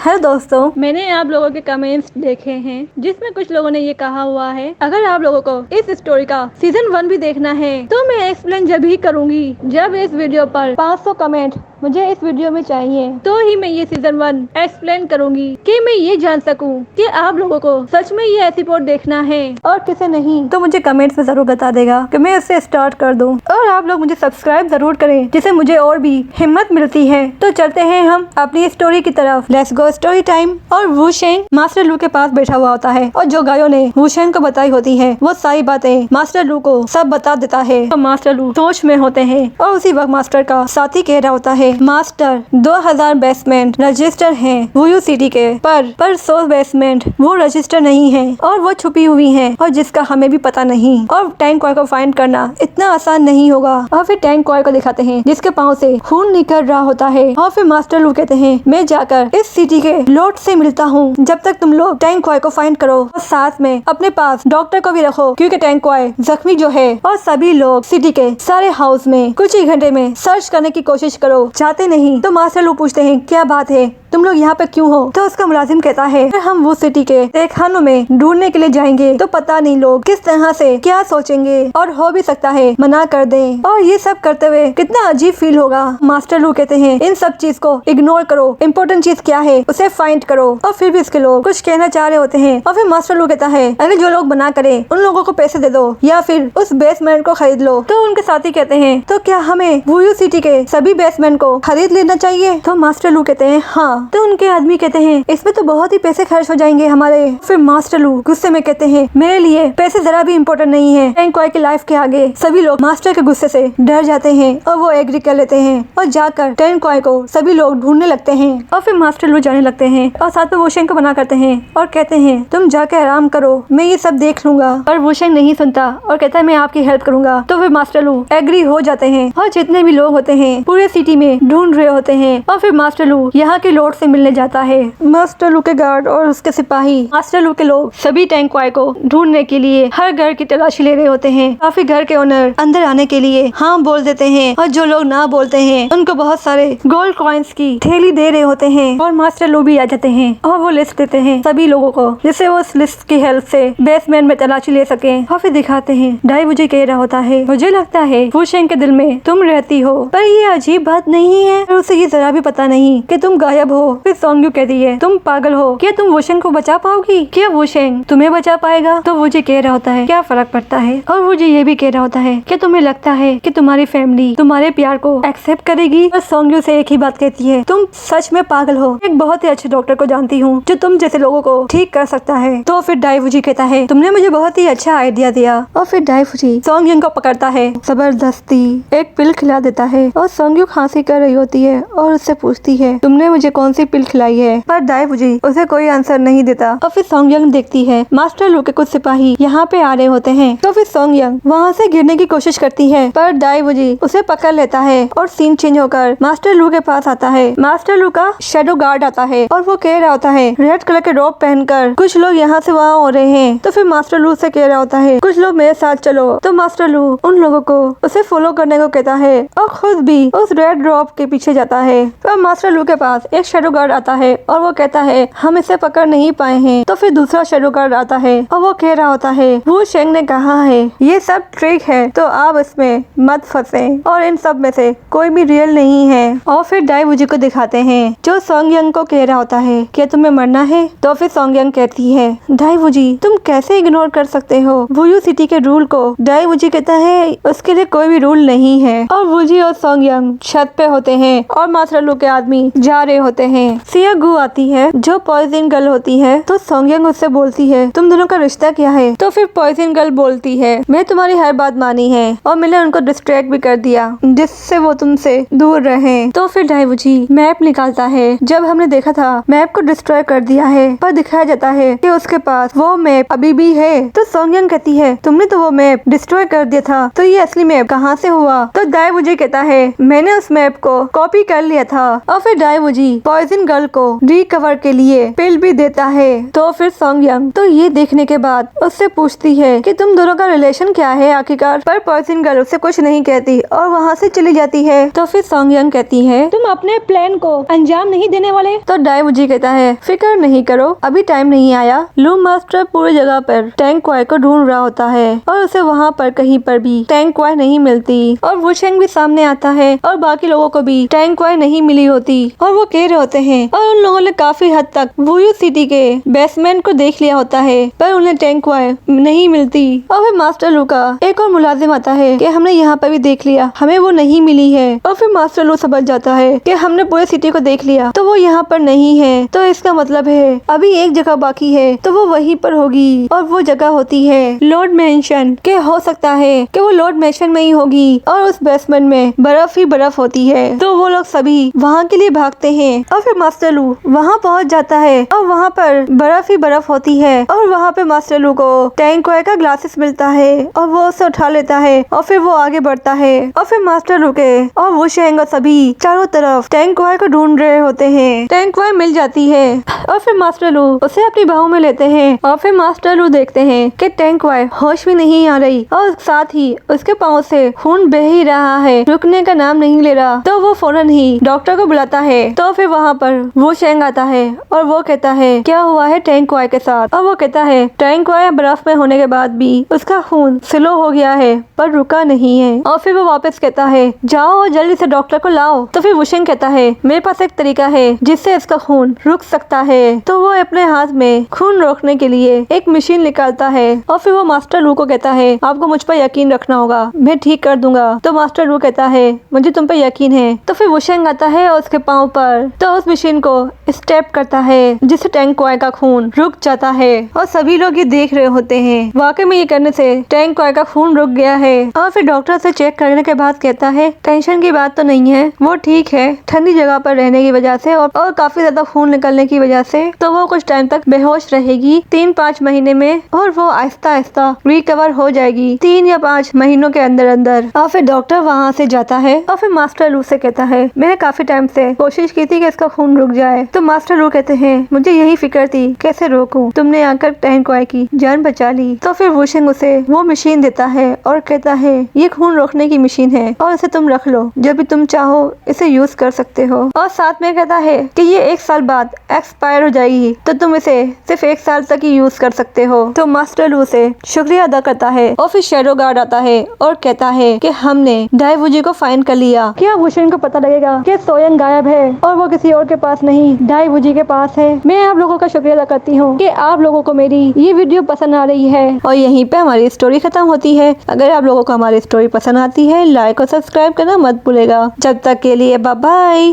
Hello दोस्तों, मैंने आप लोगों के कमेंट्स देखे हैं जिसमें कुछ लोगों ने ये कहा हुआ है अगर आप लोगों को इस स्टोरी का सीजन 1 भी देखना है तो मैं एक्सप्लेन जब ही करूंगी जब इस वीडियो पर 500 कमेंट मुझे इस वीडियो में चाहिए तो ही मैं ये सीजन 1 एक्सप्लेन करूंगी कि मैं ये जान सकूं कि आप लोगों को सच में ये एपिसोड देखना है और किसे नहीं। तो मुझे कमेंट्स में जरूर बता देगा कि मैं उससे स्टार्ट कर दूं और आप लोग मुझे सब्सक्राइब जरूर करें जिससे मुझे और भी हिम्मत मिलती है। तो चलते हैं हम अपनी स्टोरी की तरफ। Let's go story time. और वू शेंग मास्टर लू के पास बैठा हुआ होता है और जो गायों ने वू शेंग को बताई होती है वो सारी बातें मास्टर लू को सब बता देता है। तो मास्टर लू सोच में होते हैं और उसी वक्त मास्टर का साथी कह रहा होता है मास्टर 2000 बेसमेंट रजिस्टर हैं वूयू सिटी के पर 100 बेसमेंट वो रजिस्टर नहीं है और वो छुपी हुई है और जिसका हमें भी पता नहीं और टैंक कॉय को फाइंड करना इतना आसान नहीं होगा। और फिर टैंक कॉय को दिखाते हैं जिसके पाँव से खून निकल रहा होता है और फिर मास्टर लू कहते हैं मैं जाकर इस सिटी के लॉर्ड से मिलता हूँ जब तक तुम लोग टैंक कॉय को फाइंड करो और साथ में अपने पास डॉक्टर को भी रखो क्योंकि टैंक कॉय जख्मी जो है और सभी लोग सिटी के सारे हाउस में कुछ ही घंटे में सर्च करने की कोशिश करो चाहते नहीं। तो मास्टर लू पूछते हैं क्या बात है तुम लोग यहाँ पे क्यों हो। तो उसका मुलाजिम कहता है हम वो सिटी के तहखानों में ढूंढने के लिए जाएंगे तो पता नहीं लोग किस तरह से क्या सोचेंगे और हो भी सकता है मना कर दें और ये सब करते हुए कितना अजीब फील होगा। मास्टर लू कहते हैं इन सब चीज को इग्नोर करो, इम्पोर्टेंट चीज क्या है उसे फाइंड करो। और फिर भी इसके लोग कुछ कहना चाह रहे होते हैं और फिर मास्टर लू कहता है अगर जो लोग मना करे उन लोगों को पैसे दे दो या फिर उस बेसमेंट को खरीद लो। तो उनके साथी कहते हैं तो क्या हमें वूयू सिटी के सभी बेसमेंट को खरीद लेना चाहिए। तो मास्टर लू कहते हैं हाँ। तो उनके आदमी कहते हैं इसमें तो बहुत ही पैसे खर्च हो जाएंगे हमारे। फिर मास्टर लू गुस्से में कहते हैं मेरे लिए पैसे जरा भी इम्पोर्टेंट नहीं है। टैंक कॉय की लाइफ के आगे सभी लोग मास्टर के गुस्से से डर जाते हैं और वो एग्री कर लेते हैं और जाकर टैंक कॉय को सभी लोग ढूंढने लगते हैं। और फिर मास्टर लू जाने लगते हैं और साथ में वूशेंग को मना करते हैं और कहते हैं तुम जाकर आराम करो मैं ये सब देख लूंगा। और वूशेंग नहीं सुनता और कहता है मैं आपकी हेल्प करूंगा। तो फिर मास्टर लू एग्री हो जाते हैं और जितने भी लोग होते हैं पूरे सिटी में ढूंढ रहे होते हैं। और फिर मास्टर लू यहाँ के लॉर्ड से मिलने जाता है। मास्टर लू के गार्ड और उसके सिपाही मास्टर लू के लोग सभी टैंक कॉय को ढूंढने के लिए हर घर की तलाशी ले रहे होते हैं। काफी घर के ओनर अंदर आने के लिए हाँ बोल देते हैं और जो लोग ना बोलते हैं उनको बहुत सारे गोल्ड कॉइन्स की थैली दे रहे होते हैं। और मास्टर लू भी आ जाते हैं और वो लिस्ट देते हैं सभी लोगों को जिससे वो उस लिस्ट की हेल्प से बेसमेंट में तलाशी ले सके। और फिर दिखाते हैं डाई मुझे कह रहा होता है मुझे लगता है वूशेंग के दिल में तुम रहती हो पर ये अजीब बात नहीं है और उसे ये जरा भी पता नहीं कि तुम गायब हो। फिर सोंग्यू कहती है तुम पागल हो क्या तुम वूशेंग को बचा पाओगी क्या वूशेंग तुम्हें बचा पाएगा। तो वूजी कह रहा होता है क्या फर्क पड़ता है। और वूजी ये भी कह रहा होता है क्या तुम्हें लगता है कि तुम्हारी फैमिली तुम्हारे प्यार को एक्सेप्ट करेगी। और सोंग्यू से एक ही बात कहती है तुम सच में पागल हो एक बहुत ही अच्छे डॉक्टर को जानती हूँ जो तुम जैसे लोगों को ठीक कर सकता है। तो फिर डाई वूजी कहता है तुमने मुझे बहुत ही अच्छा आइडिया दिया। और फिर डाई वूजी सोंग्यू को पकड़ता है जबरदस्ती एक पिल खिला देता है और सोंग्यू खांसी कर रही होती है और उससे पूछती है तुमने मुझे कौन सी पिल खिलाई है। पर डाई वूजी उसे कोई आंसर नहीं देता। और फिर सोंग्यंग देखती है मास्टर लू के कुछ सिपाही यहाँ पे आ रहे होते हैं। तो फिर सोंग्यंग वहाँ से गिरने की कोशिश करती है पर डाई वूजी उसे पकड़ लेता है और सीन चेंज होकर मास्टर लू के पास आता है। मास्टर लू का शेडो गार्ड आता है और वो कह रहा होता है रेड कलर के रोब पहनकर कुछ लोग यहाँ से वहाँ हो रहे हैं। तो फिर मास्टर लू से कह रहा होता है कुछ लोग मेरे साथ चलो। तो मास्टर लू उन लोगों को उसे फॉलो करने को कहता है और खुद भी उस रेड रोब के पीछे जाता है। तो मास्टर लू के पास एक शेडो गार्ड आता है और वो कहता है हम इसे पकड़ नहीं पाए हैं। तो फिर दूसरा शेडो गार्ड आता है और वो कह रहा होता है वू शेंग ने कहा है ये सब ट्रिक है तो आप इसमें मत फंसे और इन सब में से कोई भी रियल नहीं है। और फिर डाई वूजी को दिखाते हैं जो सोंग्यंग को कह रहा होता है क्या तुम्हें मरना है। तो फिर सोंग्यंग कहती है डाई वूजी तुम कैसे इग्नोर कर सकते हो वूयू सिटी के रूल को। डाई वूजी कहता है उसके लिए कोई भी रूल नहीं है। और वूजी और सोंग्यंग छत पे होते हैं और मास्टर लू के आदमी जा रहे होते हैं। सिया गु आती है जो पॉइजन गर्ल होती है। तो सोंग्यंग उससे बोलती है तुम दोनों का रिश्ता क्या है। तो फिर पॉइजन गर्ल बोलती है मैं तुम्हारी हर बात मानी है और मैंने उनको डिस्ट्रैक्ट भी कर दिया जिससे वो तुमसे दूर रहे। तो फिर डाई वूजी मैप निकालता है जब हमने देखा था मैप को डिस्ट्रॉय कर दिया है पर दिखाया जाता है कि उसके पास वो मैप अभी भी है। तो सोंग्यंग कहती है तुमने तो वो मैप डिस्ट्रॉय कर दिया था तो ये असली मैप कहाँ से हुआ। तो डाई वूजी कहता है मैंने उस मैप स्क्रिप्ट को कॉपी कर लिया था। और फिर डाइवूजी पॉइजन गर्ल को रिकवर के लिए पिल भी देता है। तो फिर सॉन्गयंग तो ये देखने के बाद उससे पूछती है कि तुम दोनों का रिलेशन क्या है आखिरकार, पर पॉइजन गर्ल उससे कुछ नहीं कहती और वहाँ से चली जाती है। तो फिर सॉन्गयंग कहती है तुम अपने प्लान को अंजाम नहीं देने वाले। तो डाइवूजी कहता है फिक्र नहीं करो, अभी टाइम नहीं आया। लू मास्टर पूरी जगह पर टैंग क्वाई को ढूंढ रहा होता है और उसे वहाँ पर कहीं पर भी टैंग क्वाई नहीं मिलती। और वुशेंग भी सामने आता है और बाकी लोगों को भी टैंग क्वाई नहीं मिली होती और वो कह रहे होते हैं और उन लोगों ने काफी हद तक वुयू सिटी के बेसमेंट को देख लिया होता है, पर उन्हें टैंग क्वाई नहीं मिलती। और फिर मास्टर लू का एक और मुलाजिम आता है कि हमने यहाँ पर भी देख लिया, हमें वो नहीं मिली है। और फिर मास्टर लू समझ जाता है कि हमने पूरे सिटी को देख लिया तो वो यहाँ पर नहीं है, तो इसका मतलब है अभी एक जगह बाकी है तो वो वहीं पर होगी। और वो जगह होती है लॉर्ड मैंशन के, हो सकता है कि वो लॉर्ड मैंशन में ही होगी और उस बेसमेंट में बर्फ ही बर्फ होती है। तो वो लोग सभी वहाँ के लिए भागते हैं और फिर मास्टर लू वहाँ पहुँच जाता है और वहाँ पर बर्फ ही बर्फ होती है और वहाँ पे मास्टर लू को टैंग क्वाई का ग्लासेस मिलता है और वो उसे उठा लेता है और फिर वो आगे बढ़ता है। और फिर मास्टर लू के और वुशेंग सभी चारों तरफ टैंग क्वाई को ढूंढ रहे होते हैं। टैंग क्वाई मिल जाती है और फिर मास्टर लू उसे अपनी बाहों में लेते हैं और फिर मास्टर लू देखते हैं कि टैंग क्वाई होश भी नहीं आ रही और साथ ही उसके पाँव से खून बह ही रहा है, रुकने का नाम नहीं ले रहा। तो वो फौरन ही डॉक्टर को बुलाता है। तो फिर वहाँ पर वुशेंग आता है और वो कहता है क्या हुआ है टैंग क्वाई के साथ। और वो कहता है टैंग क्वाई बर्फ में होने के बाद भी उसका खून स्लो हो गया है पर रुका नहीं है। और फिर वो वापस कहता है जाओ और जल्दी से डॉक्टर को लाओ। तो फिर वुशेंग कहता है मेरे पास एक तरीका है जिससे इसका खून रुक सकता है। तो वो अपने हाथ में खून रोकने के लिए एक मशीन निकालता है और फिर वो मास्टर लू को कहता है आपको मुझ पर यकीन रखना होगा, मैं ठीक कर दूंगा। तो मास्टर लू कहता है मुझे तुम पर यकीन है। तो फिर वुशेंग आता है और उसके पाँव पर तो उस मशीन को स्टेप करता है जिससे टैंग क्वाई का खून रुक जाता है और सभी लोग ये देख रहे होते हैं। वाकई में ये करने से टैंग क्वाई का खून रुक गया है। और फिर डॉक्टर से चेक करने के बाद कहता है टेंशन की बात तो नहीं है, वो ठीक है, ठंडी जगह पर रहने की वजह से और काफी ज्यादा खून निकलने की वजह से तो वो कुछ टाइम तक बेहोश रहेगी 3-5 महीने में और वो आहिस्ता आहिस्ता रिकवर हो जाएगी 3 या 5 महीनों के अंदर अंदर। और फिर डॉक्टर वहाँ से जाता है और फिर मास्टर लू से कहता है मैंने काफी टाइम से कोशिश की थी कि इसका खून रुक जाए। तो मास्टर लू कहते हैं मुझे यही फिक्र थी कैसे रोकूं, तुमने आकर टैंग क्वाई की जान बचा ली। तो फिर वुशेंग उसे वो मशीन देता है और कहता है ये खून रोकने की मशीन है और इसे तुम रख लो, जब भी तुम चाहो इसे यूज कर सकते हो। और साथ में कहता है कि ये 1 साल बाद एक्सपायर हो जाएगी तो तुम इसे सिर्फ 1 साल तक ही यूज कर सकते हो। तो मास्टर लू से शुक्रिया अदा करता है और फिर शैडो गार्ड आता है और कहता है कि हमने डाइवूजी को फाइंड कर लिया। क्या वुशेंग को पता लगेगा कि सोयंग गायब है और वो किसी और के पास नहीं डाइवूजी के पास है। मैं आप लोगों का शुक्रिया अदा करती हूँ कि आप लोगों को मेरी ये वीडियो पसंद आ रही है और यहीं पे हमारी स्टोरी खत्म होती है। अगर आप लोगों को हमारी स्टोरी पसंद आती है लाइक और सब्सक्राइब करना मत भूलेगा। जब तक के लिए बाय बाय।